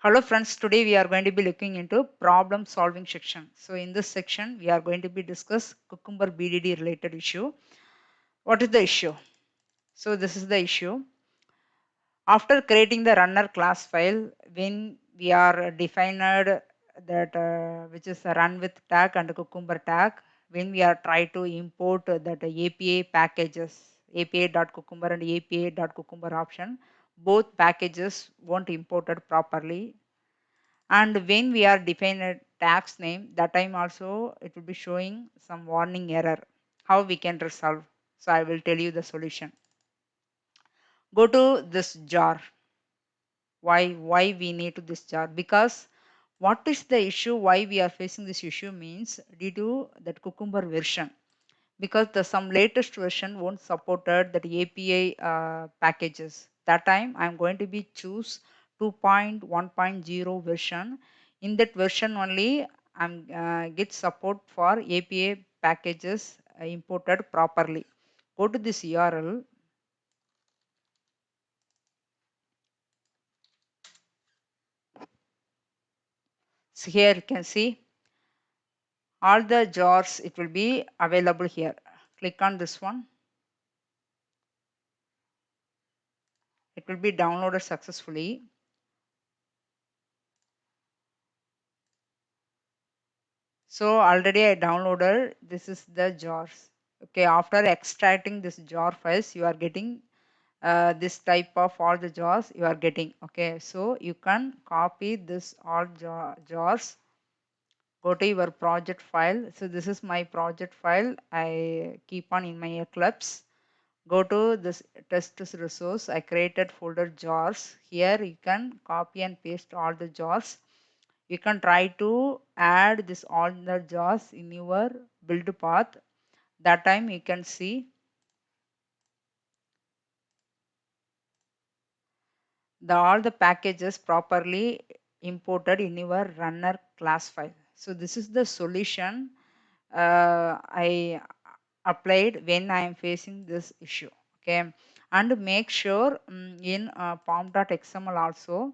Hello friends, today we are going to be looking into problem solving section. So in this section, we are going to be discuss Cucumber BDD related issue. What is the issue? So this is the issue. After creating the runner class file, when we are defined that which is a run with tag and Cucumber tag, when we are try to import that API packages, API.cucumber and API.cucumber option, both packages won't imported properly. And when we are defining a tax name, that time also it will be showing some warning error. How we can resolve? So I will tell you the solution. Go to this jar. Why we need to this jar? Because what is the issue? Why we are facing this issue means due to that Cucumber version. Because the some latest version won't supported that API packages. That time I'm going to be choose 2.1.0 version. In that version only I'm get support for API packages imported properly. Go to this URL. So here you can see all the jars, it will be available here. Click on this one. It will be downloaded successfully. So already I downloaded, this is the jars. Okay, after extracting this jar files, you are getting this type of all the jars you are getting. Okay, so you can copy this all jars. Go to your project file. So this is my project file. I keep on in my Eclipse. Go to this test resource. I created folder jars. Here you can copy and paste all the jars. You can try to add this all the jars in your build path. That time you can see all the packages properly imported in your runner class file. So this is the solution I applied when I am facing this issue. Okay, and make sure in pom.xml also.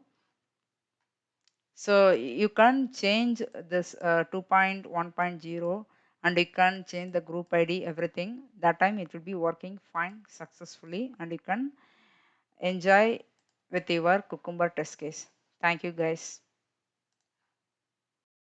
So you can change this 2.1.0 and you can change the group ID, everything. That time it will be working fine successfully and you can enjoy with your Cucumber test case. Thank you guys.